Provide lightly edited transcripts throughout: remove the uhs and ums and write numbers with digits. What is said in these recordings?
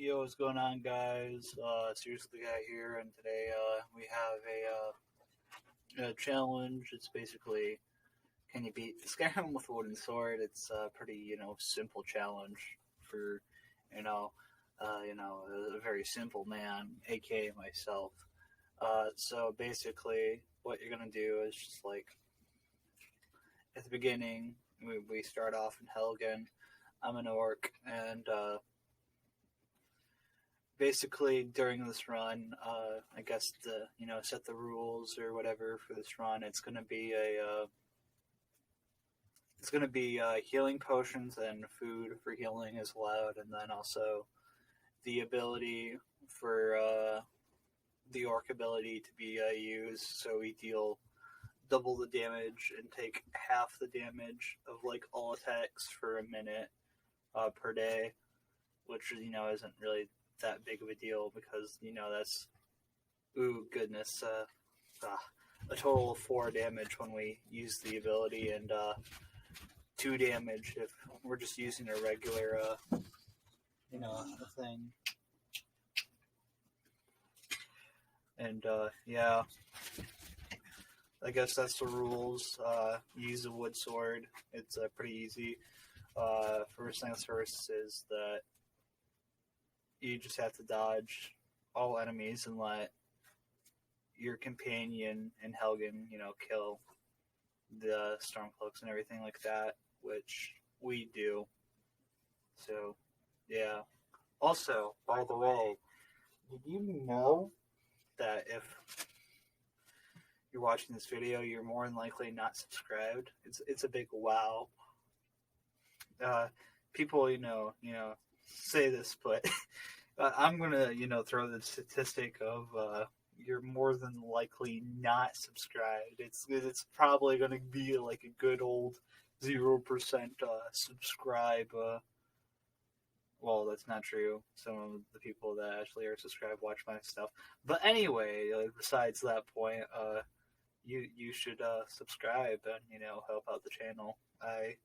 Yo, what's going on, guys? Seriously, the guy here, and today we have a challenge. It's basically, can you beat Skyrim with a wooden sword? It's a pretty, simple challenge for, you know, a very simple man, aka myself. So basically, what you're gonna do is just like at the beginning, we start off in Helgen. I'm an orc, and basically during this run, I guess the set the rules or whatever for this run. It's gonna be healing potions and food for healing is allowed, and then also the ability for the orc ability to be used. So we deal double the damage and take half the damage of like all attacks for a minute per day, which isn't really that big of a deal because that's a total of 4 damage when we use the ability, and 2 damage if we're just using a regular thing. And yeah, I guess that's the rules. Use a wood sword. It's pretty easy. First things first is that you just have to dodge all enemies and let your companion in Helgen, kill the Stormcloaks and everything like that, which we do. So, yeah. Also, by the way, did you know that if you're watching this video, you're more than likely not subscribed? It's a big wow. People, say this, but I'm gonna, throw the statistic of you're more than likely not subscribed. It's probably gonna be like a good old 0% subscribe. Well, that's not true. Some of the people that actually are subscribed watch my stuff. But anyway, besides that point, you should subscribe and help out the channel. I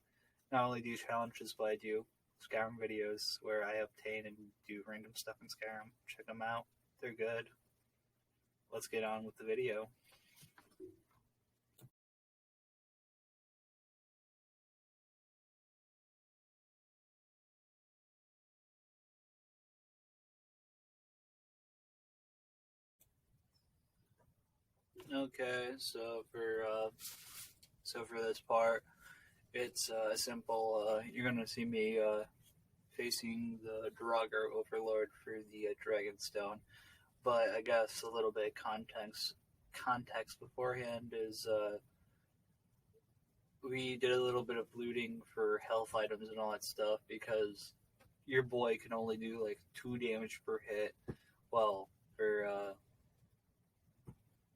not only do challenges, but I do Skyrim videos where I obtain and do random stuff in Skyrim. Check them out. They're good. Let's get on with the video. Okay, so for this part, it's simple. You're gonna see me facing the Draugr Overlord for the Dragonstone. But I guess a little bit of context beforehand is we did a little bit of looting for health items and all that stuff because your boy can only do like 2 damage per hit. Well, for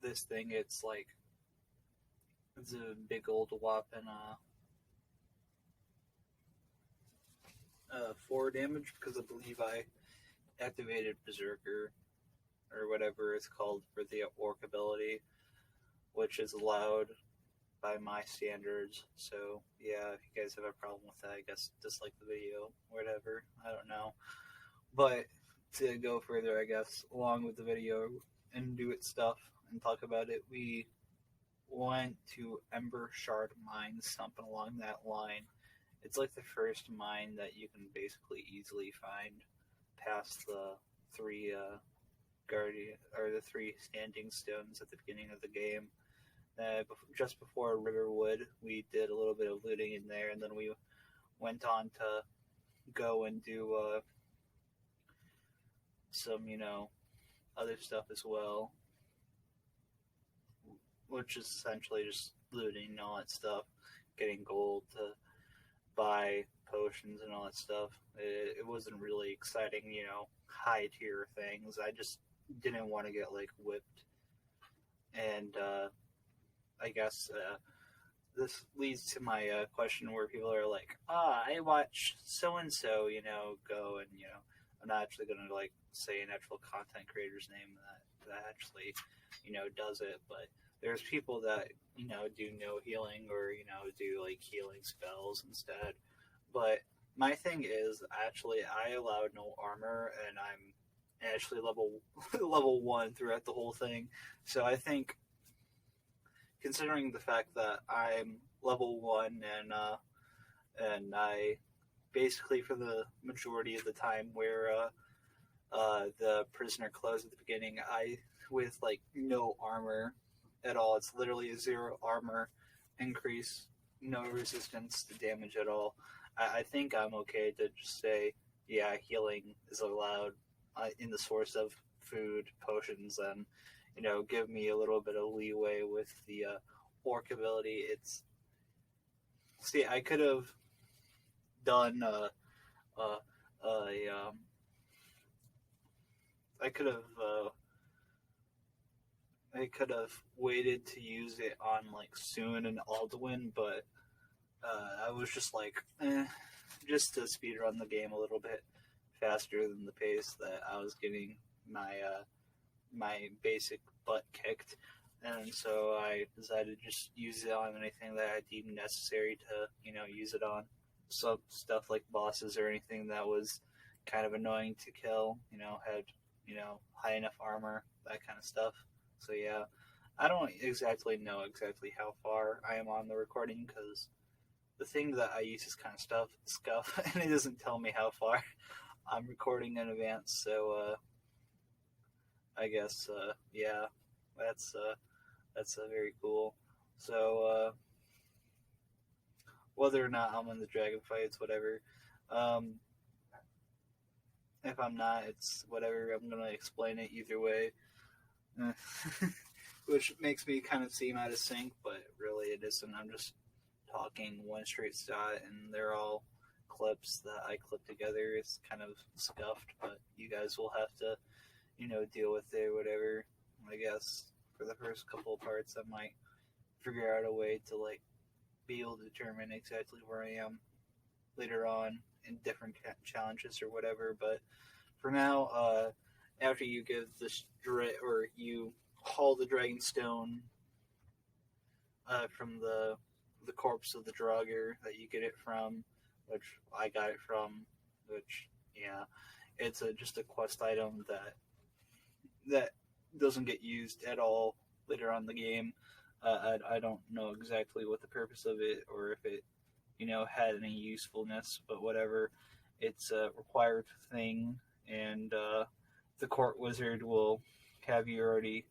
this thing, it's a big old whopping 4 damage because I believe I activated Berserker or whatever it's called for the orc ability, which is allowed by my standards. So yeah, if you guys have a problem with that, I guess dislike the video, whatever. I don't know. But to go further, I guess, along with the video and do its stuff and talk about it, we went to Ember Shard Mine, something along that line. It's like the first mine that you can basically easily find past the three the three standing stones at the beginning of the game. Just before Riverwood, we did a little bit of looting in there, and then we went on to go and do some, other stuff as well, which is essentially just looting and all that stuff, getting gold to buy potions and all that stuff. It wasn't really exciting, high tier things. I just didn't want to get whipped, and I guess this leads to my question where people are like, I watch so and so, go, and I'm not actually gonna say an actual content creator's name that actually does it, but there's people that do no healing or do healing spells instead. But my thing is actually I allowed no armor, and I'm actually level level 1 throughout the whole thing. So I think, considering the fact that I'm level 1 and I basically for the majority of the time wear the prisoner clothes at the beginning, I with like no armor at all. It's literally a 0 armor increase, no resistance to damage at all. I think I'm okay to just say, yeah, healing is allowed in the source of food, potions, and give me a little bit of leeway with the orc ability. It's see, I could have done uh, um, I could have waited to use it on like Soon and Alduin, but I was just like, just to speed run the game a little bit faster than the pace that I was getting my basic butt kicked, and so I decided to just use it on anything that I deemed necessary to use it on. So stuff like bosses or anything that was kind of annoying to kill, had high enough armor, that kind of stuff. So yeah, I don't exactly know exactly how far I am on the recording because the thing that I use is kind of scuff, and it doesn't tell me how far I'm recording in advance. So I guess yeah, that's very cool. So whether or not I'm in the dragon fights, whatever. Um, if I'm not, it's whatever. I'm gonna explain it either way. Which makes me kind of seem out of sync, but really it isn't. I'm just talking one straight shot, and they're all clips that I clip together. It's kind of scuffed, but you guys will have to, deal with it, whatever. I guess for the first couple of parts, I might figure out a way to like be able to determine exactly where I am later on in different challenges or whatever. But for now, after you give this or you haul the dragon stone from the corpse of the Draugr that you get it from, which I got it from, which yeah, it's just a quest item that doesn't get used at all later on in the game. I don't know exactly what the purpose of it or if it had any usefulness, but whatever. It's a required thing, and the court wizard will have you already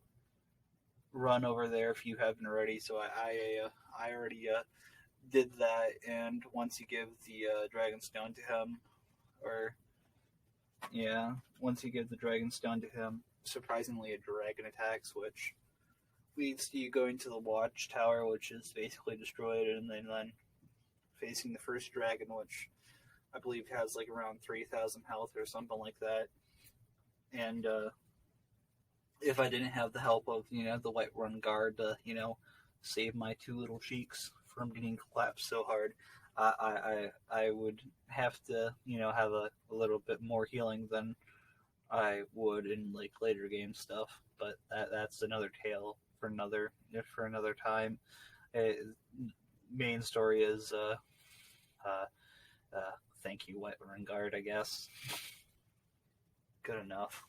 run over there if you haven't already. So I already did that, and once you give the dragon stone to him, or yeah, once you give the dragon stone to him, surprisingly a dragon attacks, which leads to you going to the watchtower, which is basically destroyed, and then facing the first dragon, which I believe has like around 3,000 health or something like that. And if I didn't have the help of the Whiterun guard to save my two little cheeks from getting collapsed so hard, I would have to have a little bit more healing than I would in like later game stuff. But that's another tale for another time. Main story is thank you, Whiterun guard, I guess. Good enough.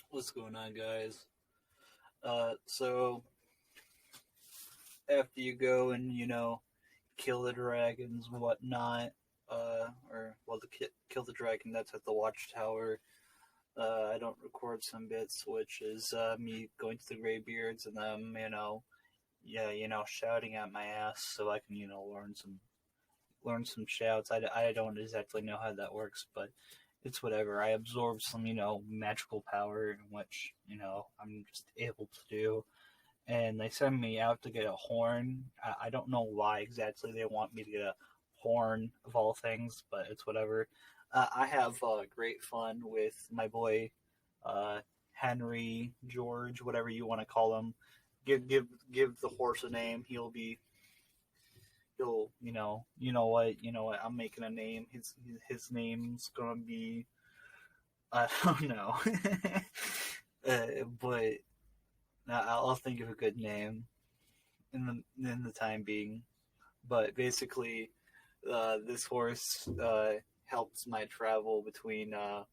What's going on, guys? So after you go and kill the dragons and whatnot, kill the dragon that's at the watchtower. I don't record some bits, which is me going to the Greybeards and them, shouting at my ass so I can, learn some shouts. I don't exactly know how that works, but it's whatever. I absorb some, magical power, which, I'm just able to do. and they send me out to get a horn. I don't know why exactly they want me to get a horn of all things, but it's whatever. I have great fun with my boy Henry, George, whatever you want to call him. Give the horse a name. He'll you know what, I'm making a name. His name's gonna be, I don't know. But I'll think of a good name in the time being. But basically, this horse helps my travel between uh,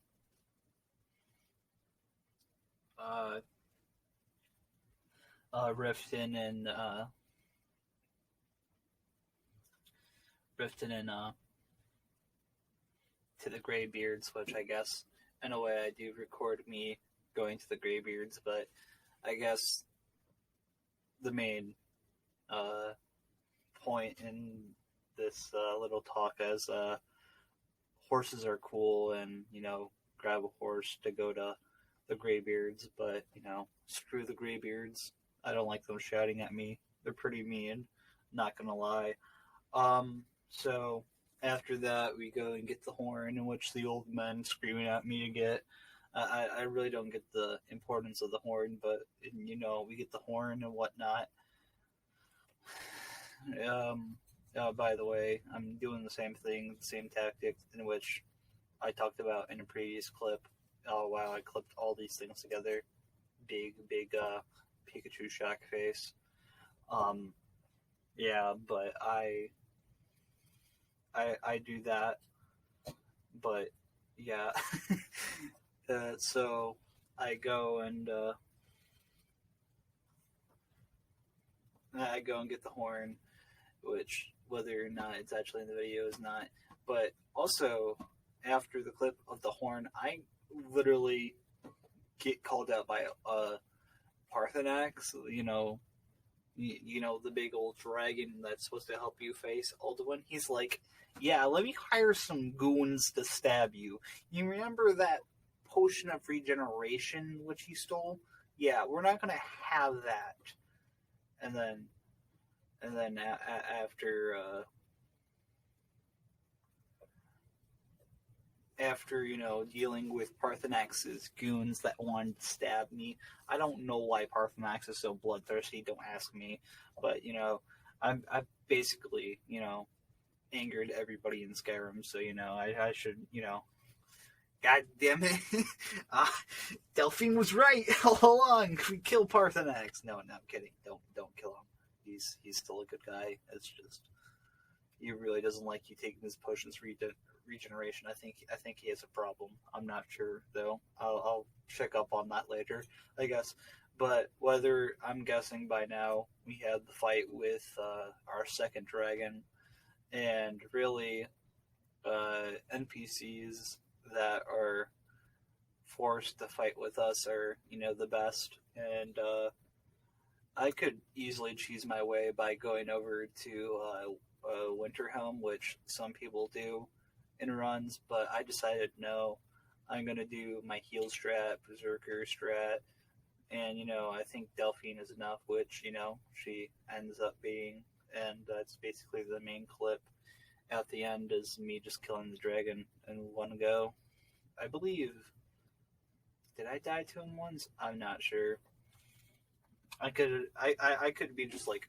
Riften and to the Greybeards, which I guess in a way I do record me going to the Greybeards, but I guess the main uh, point in this little talk is horses are cool, and grab a horse to go to the Greybeards, but screw the Greybeards. I don't like them shouting at me. They're pretty mean, not gonna lie. So after that, we go and get the horn, in which the old men screaming at me to get. I really don't get the importance of the horn, but we get the horn and whatnot. By the way, I'm doing the same thing, same tactic in which I talked about in a previous clip. Oh wow, I clipped all these things together. Big Pikachu shock face. Yeah, but I do that, but yeah. So I go and get the horn, which whether or not it's actually in the video is not. But also after the clip of the horn, I literally get called out by Parthenax. The big old dragon that's supposed to help you face Alduin. He's like, yeah, let me hire some goons to stab you. You remember that potion of regeneration which you stole? Yeah, we're not gonna have that. And then after dealing with Parthenax's goons that wanted to stab me. I don't know why Parthenax is so bloodthirsty. Don't ask me. But I've basically angered everybody in Skyrim. So I should God damn it! Delphine was right all along. We kill Parthenax. No, I'm kidding. Don't kill him. He's still a good guy. It's just he really doesn't like you taking his potions regeneration. I think he has a problem. I'm not sure though. I'll check up on that later, I guess. But whether I'm guessing by now we had the fight with our second dragon, and really NPCs that are forced to fight with us are the best, and I could easily choose my way by going over to Winterhelm, which some people do in runs, but I decided no, I'm gonna do my heal strat, berserker strat, and I think Delphine is enough, which she ends up being, and that's basically the main clip. At the end is me just killing the dragon in one go. I believe. Did I die to him once? I'm not sure. I could be just like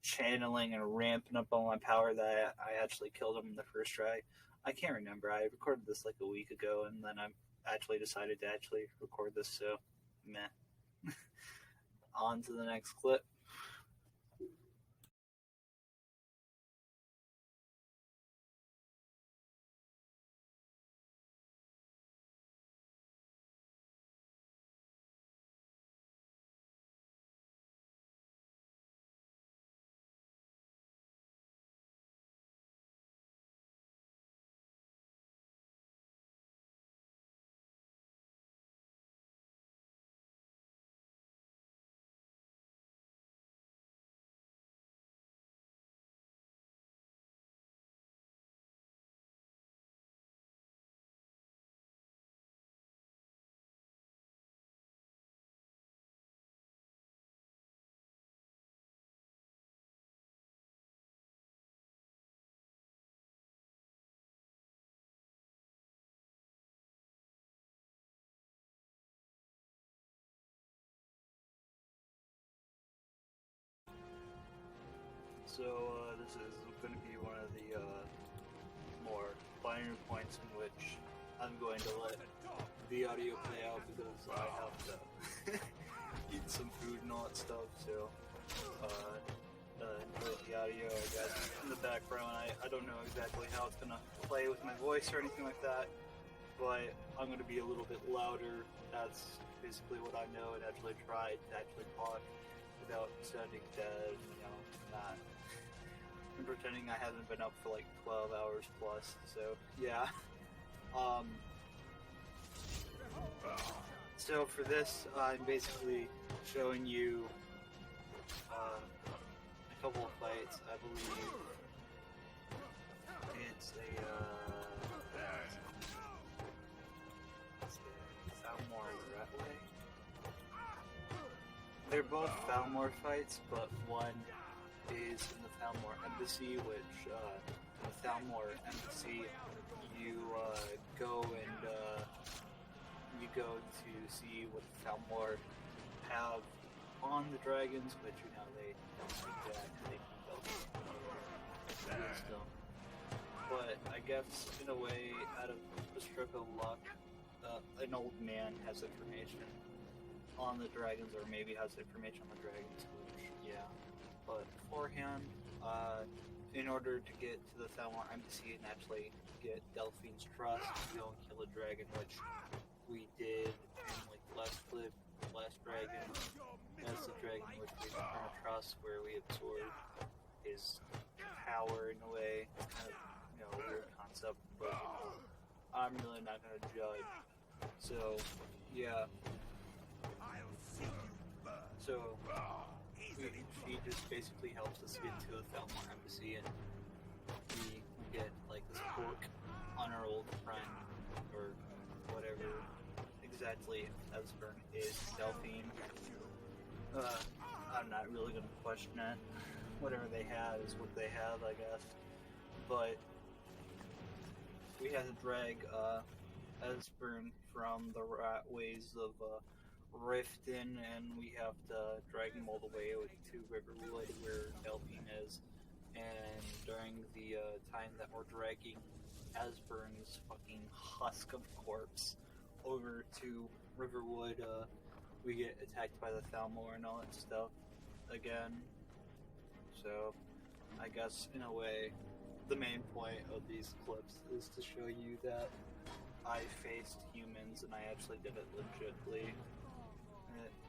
channeling and ramping up on my power that I actually killed him in the first try. I can't remember. I recorded this like a week ago, and then I actually decided to actually record this, so meh. On to the next clip. So this is going to be one of the more binary points in which I'm going to let the audio play out because I have to eat some food and all that stuff. So enjoy the audio, I guess, in the background. I don't know exactly how it's going to play with my voice or anything like that, but I'm going to be a little bit louder. That's basically what I know, and actually tried to actually talk without sounding dead, not I'm pretending I haven't been up for like 12 hours plus, so yeah. So for this, I'm basically showing you a couple of fights. I believe it's Falmor that way. They're both Falmor fights, but one is in the Falmor Embassy, which in the Falmor Embassy you go to see what the Falmor have on the dragons, which they don't like that. They don't wisdom. But I guess in a way, out of a stroke of luck, an old man has information on the dragons, or maybe has information on the dragons, which, yeah. But beforehand, in order to get to the Falmor Embassy and actually get Delphine's trust to go and kill a dragon, which we did in like the last clip, the last dragon, that's the dragon which we earned trust, where we absorb his power in a way. It's kind of a weird concept, but I'm really not gonna judge. So yeah. So she just basically helps us get to the Falmor Embassy, and we get like this book on our old friend, or whatever exactly Esbern is, Delphine. I'm not really going to question it. Whatever they have is what they have, I guess. But we had to drag Esbern from the rat ways of Riften, and we have to drag him all the way to Riverwood, where Delphine is. And during the time that we're dragging Esbern's fucking husk of corpse over to Riverwood, we get attacked by the Falmor and all that stuff again. So I guess in a way, the main point of these clips is to show you that I faced humans and I actually did it legitly.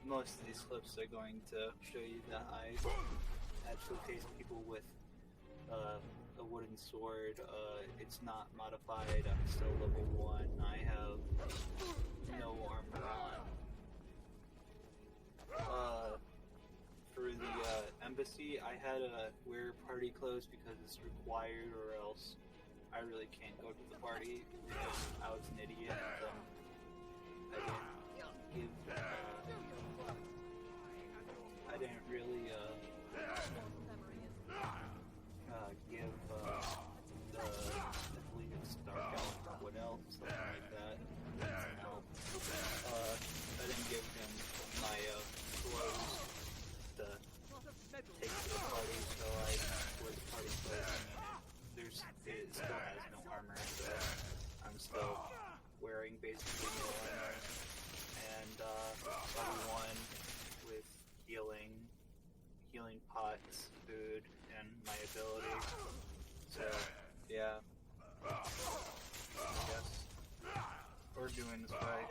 Most of these clips are going to show you that I actually faced people with a wooden sword. It's not modified. I'm still level 1. I have no armor on. For the embassy, I had to wear party clothes because it's required, or else I really can't go to the party because I was an idiot. I didn't really give the, I believe it's Dark Elf or what else, something like that. No. I didn't give him my clothes to take to the party, so I wore the party clothes. It still has no armor, so I'm still wearing basically no armor. And level 1 with healing pots, food, and my ability. So, yeah. I guess we're doing this right.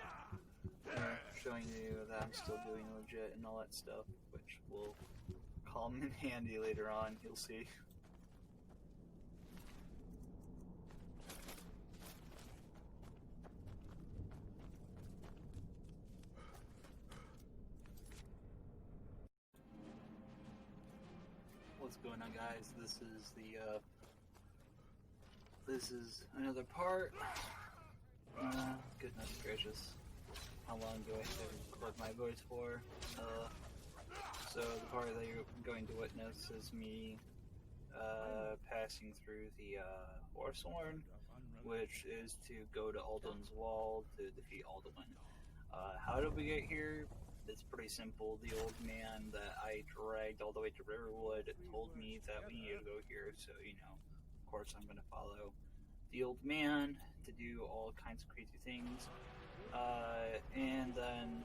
Showing you that I'm still doing legit and all that stuff, which will come in handy later on, you'll see. What's going on, guys? This is another part. Goodness gracious, how long do I have to record my voice for? So the part that you're going to witness is me passing through the Horsehorn, which is to go to Alduin's Wall to defeat Alduin. How did we get here? It's pretty simple. The old man that I dragged all the way to Riverwood told me that we need to go here, so, of course I'm going to follow the old man to do all kinds of crazy things. And then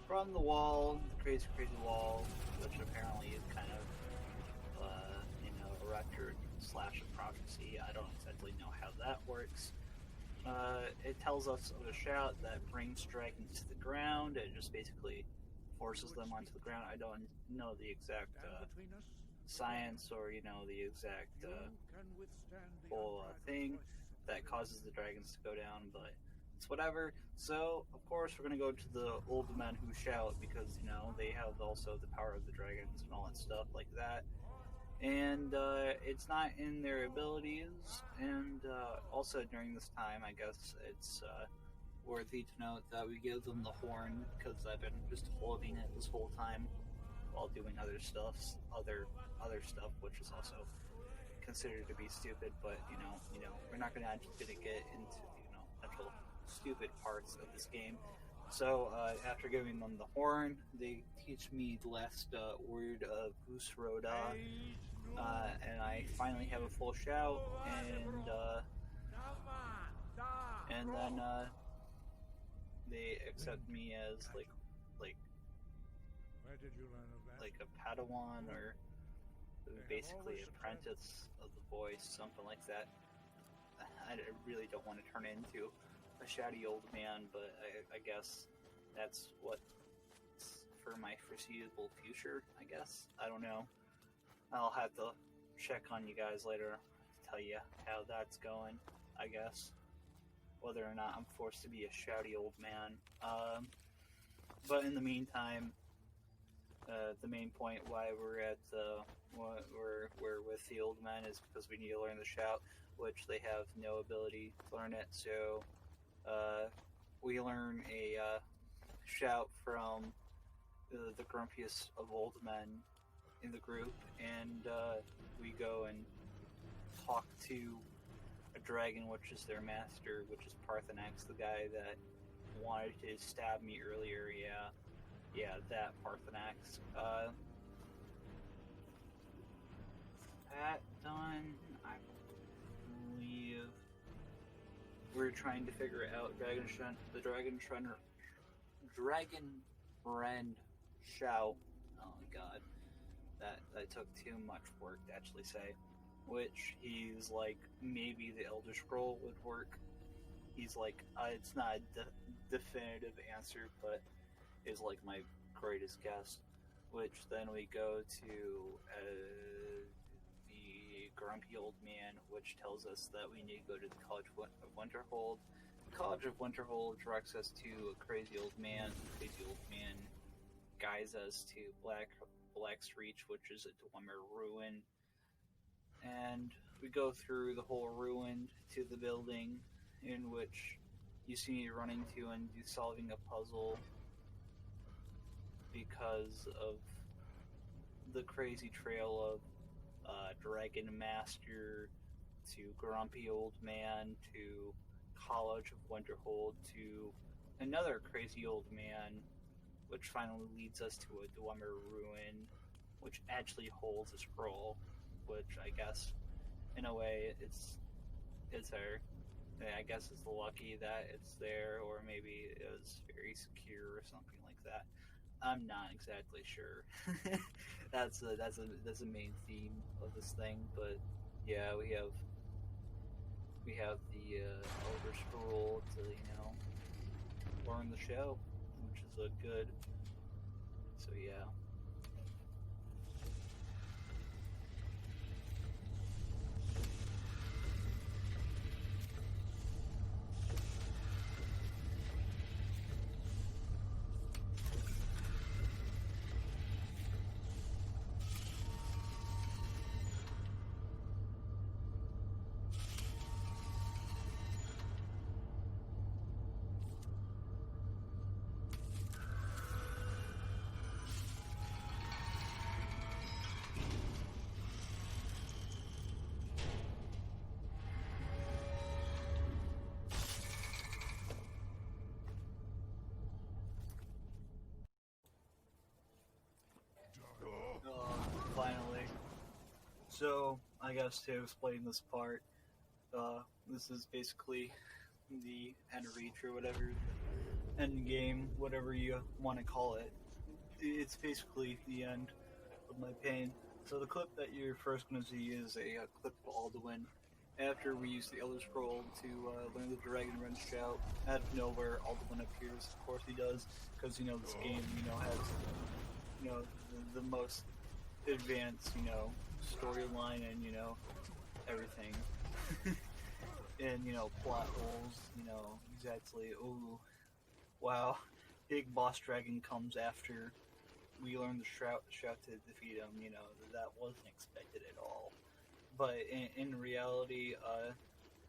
from the wall, the crazy wall, which apparently is kind of, a record slash a prophecy. I don't exactly know how that works. It tells us of a shout that brings dragons to the ground. It just basically forces them onto the ground. I don't know the exact science or, the exact whole thing that causes the dragons to go down, but it's whatever. So, of course, we're going to go to the old men who shout because, they have also the power of the dragons and all that stuff like that. And it's not in their abilities, and also during this time, I guess it's worthy to note that we give them the horn because I've been just holding it this whole time while doing other stuff, which is also considered to be stupid. But we're not gonna get into actual stupid parts of this game. So after giving them the horn, they teach me the last word of Goose Roda, and I finally have a full shout, and then they accept me as like Where did you learn of that? like a Padawan or basically apprentice of the voice, something like that. I really don't want to turn into a shouty old man, but I guess that's what's for my foreseeable future, I guess. I don't know. I'll have to check on you guys later to tell you how that's going, I guess. Whether or not I'm forced to be a shouty old man. But in the meantime, the main point why we're at we're with the old men is because we need to learn the shout, which they have no ability to learn it. So we learn a shout from the grumpiest of old men in the group, and we go and talk to a dragon, which is their master, which is Parthenax, the guy that wanted to stab me earlier. Yeah, that Parthenax. That done, I believe we're trying to figure out the Dragon Rend Shao. Oh my god. That took too much work to actually say. Which he's like, maybe the Elder Scroll would work. He's like, it's not a definitive answer, but is like my greatest guess. Which then we go to the grumpy old man, which tells us that we need to go to the College of Winterhold. The College of Winterhold directs us to a crazy old man. The crazy old man guides us to Black's Reach, which is a Dwemer ruin. And we go through the whole ruin to the building, in which you see me running to and solving a puzzle because of the crazy trail of Dragon Master to Grumpy Old Man to College of Winterhold to another crazy old man, which finally leads us to a Dwemer ruin, which actually holds a scroll, which I guess, in a way, it's I guess it's lucky that it's there, or maybe it was very secure or something like that. I'm not exactly sure. That's a main theme of this thing, but yeah, we have the Elder Scroll to learn the show, which is a good. So yeah. So, I guess to explain this part, this is basically the end reach or whatever, end game, whatever you want to call it. It's basically the end of my pain. So the clip that you're first going to see is a clip of Alduin. After we use the Elder Scroll to learn the Dragon Wrench Shout, out of nowhere, Alduin appears. Of course he does, because this game, has, the most advanced, storyline and, everything. And, plot holes, exactly. Ooh, wow. Big boss dragon comes after we learn the shout to defeat him. That wasn't expected at all. But in reality,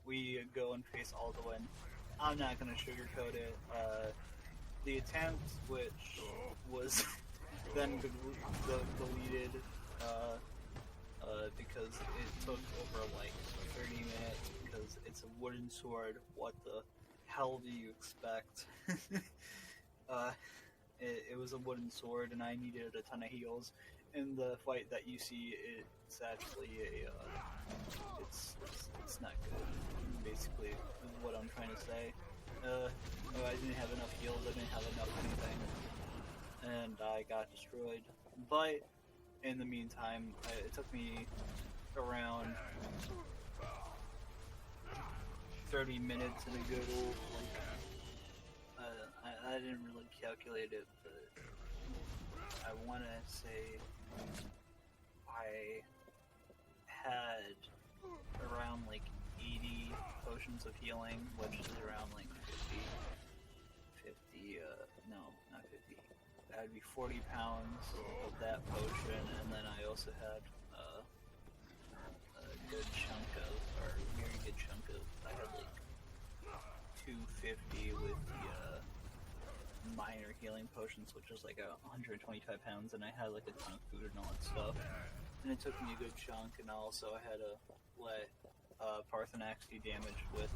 we go and face Alduin. I'm not gonna sugarcoat it. The attempt, which was then deleted, because it took over like 30 minutes because it's a wooden sword. What the hell do you expect? It was a wooden sword, and I needed a ton of heals. In the fight that you see, it's actually it's not good. Basically, is what I'm trying to say. I didn't have enough heals. I didn't have enough anything, and I got destroyed. But in the meantime, it took me around 30 minutes in a good old I didn't really calculate it, but I want to say I had around like 80 potions of healing, which is around like 50, no, not 50. That would be 40 pounds of that potion, and then I also had a good chunk of, or a very good chunk of, I had like 250 with the minor healing potions, which was like 125 pounds, and I had like a ton of food and all that stuff. And it took me a good chunk, and also I had to let Parthenax do damage, which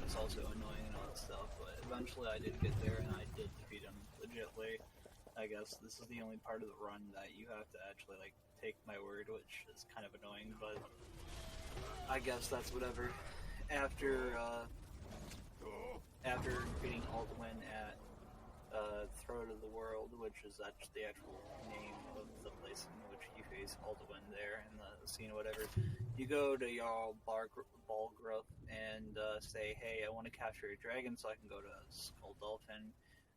is also annoying and all that stuff. But eventually I did get there, and I did defeat him legitly. I guess this is the only part of the run that you have to actually like take my word, which is kind of annoying, but I guess that's whatever. After defeating Alduin at Throat of the World, which is actually the actual name of the place in which you face Alduin there in the scene or whatever, you go to Jarl Balgruuf and say, hey, I want to capture a dragon so I can go to Skuldolphin.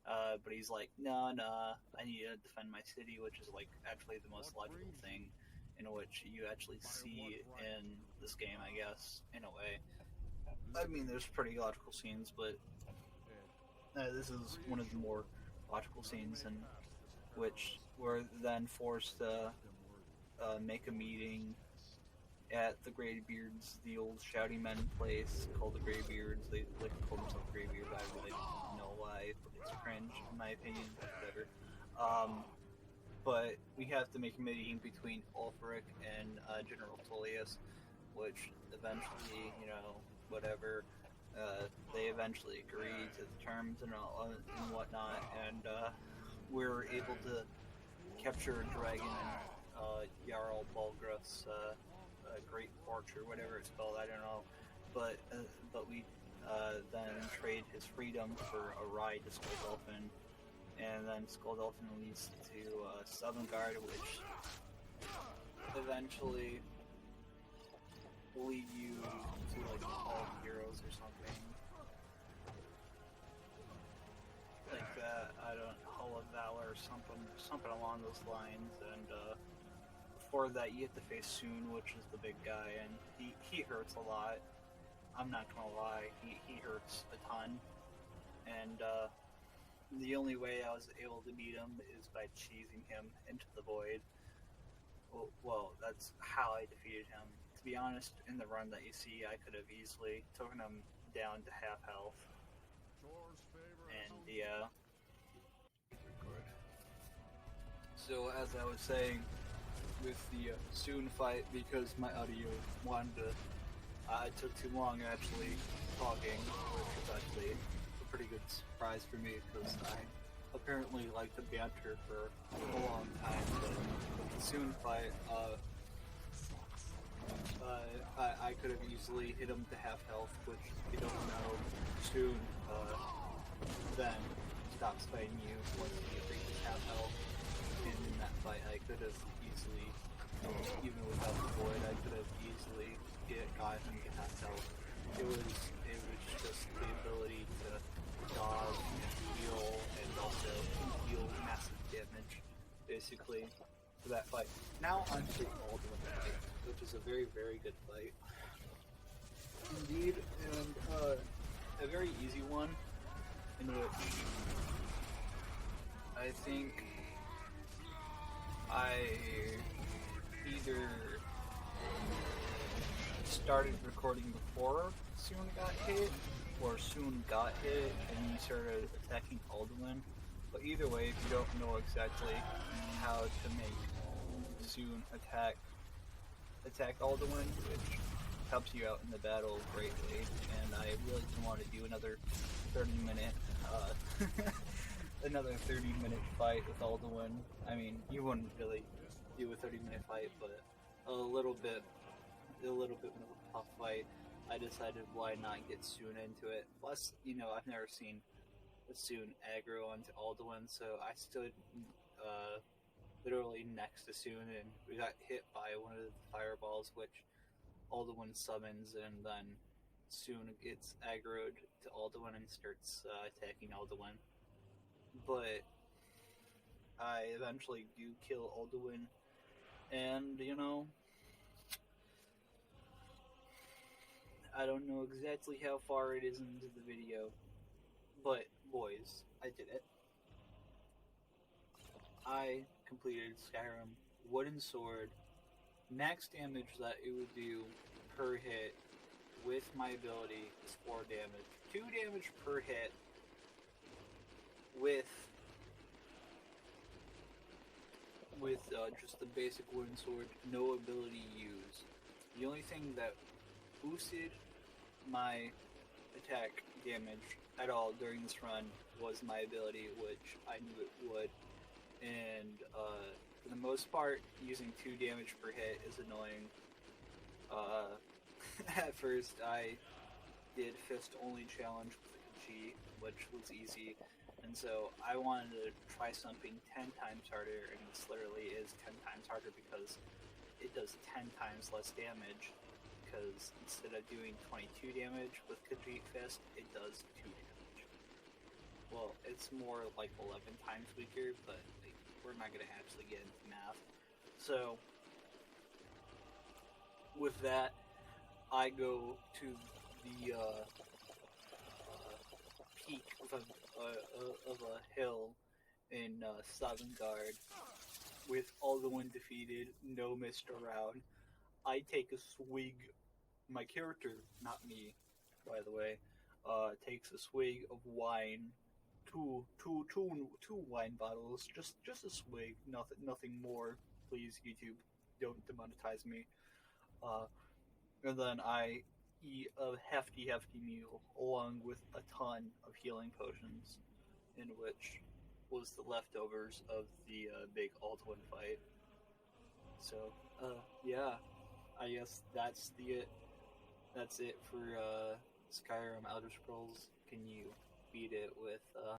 But he's like, no, I need to defend my city, which is like actually the most logical thing in which you actually see in this game, I guess, in a way. I mean, there's pretty logical scenes, but this is one of the more logical scenes in which we're then forced to make a meeting at the Greybeards, the old shouty men place called the Greybeards. They like to call themselves Greybeards. I really don't know why, but it's cringe in my opinion. Whatever. But we have to make a meeting between Ulfric and General Tullius, which eventually, whatever. They eventually agree to the terms and whatnot, and we're able to capture a dragon in Jarl Balgruuf's Great Porch or whatever it's called. I don't know, but we then trade his freedom for a ride to Skuldolphin, and then Skuldolphin leads to Sovngarde, which eventually will lead you to like the Hall of Heroes or something like that. I don't know, Hall of Valor or something along those lines. And before that, you have to face Soon, which is the big guy, and he hurts a lot. I'm not gonna lie, he hurts a ton. And the only way I was able to beat him is by cheesing him into the void. Well, that's how I defeated him. To be honest, in the run that you see, I could have easily taken him down to half health. And yeah. So as I was saying, with the Soon fight, because my audio wanted to, it took too long actually talking, which was actually a pretty good surprise for me, because I apparently like to banter for a long time. But with the Soon fight, I could have easily hit him to half health, which you don't know soon then stops fighting you once he reaches half health. And in that fight, I could have easily, even without the void, I could have easily got him to half health. It was just the ability to dodge and heal, and also deal massive damage, basically, for that fight. Now on to Alduin fight, which is a very, very good fight. Indeed, and a very easy one, in which I think I either started recording before Soon got hit, or Soon got hit and we started attacking Alduin. But either way, if you don't know exactly how to make Soon attack Alduin, which helps you out in the battle greatly, and I really don't want to do another 30-minute another 30-minute fight with Alduin. I mean, you wouldn't really do a 30-minute fight, but a little bit more tough fight. I decided why not get Soon into it. Plus, I've never seen a Soon aggro onto Alduin, so I stood literally next to Soon, and we got hit by one of the fireballs, which Alduin summons, and then Soon gets aggroed to Alduin and starts attacking Alduin. But I eventually do kill Alduin, and I don't know exactly how far it is into the video, but boys, I did it. I completed Skyrim, wooden sword, max damage that it would do per hit with my ability is 4 damage. 2 damage per hit with just the basic wooden sword, no ability used. The only thing that boosted my attack damage at all during this run was my ability, which I knew it would. And for the most part, using 2 damage per hit is annoying. At first, I did fist only challenge with G, which was easy, and so I wanted to try something 10 times harder, and this literally is 10 times harder because it does 10 times less damage. Because instead of doing 22 damage with Khajiit Fist, it does 2 damage. Well, it's more like 11 times weaker, but we're not going to actually get into math. So, with that, I go to the peak of a hill in Sovngarde with Alduin defeated, no mist around. I take a swig. My character, not me, by the way, takes a swig of wine, two wine bottles, just a swig, nothing more. Please, YouTube, don't demonetize me. And then I eat a hefty meal along with a ton of healing potions, in which was the leftovers of the big Alduin fight. So, yeah, I guess that's it for Skyrim Elder Scrolls. Can you beat it with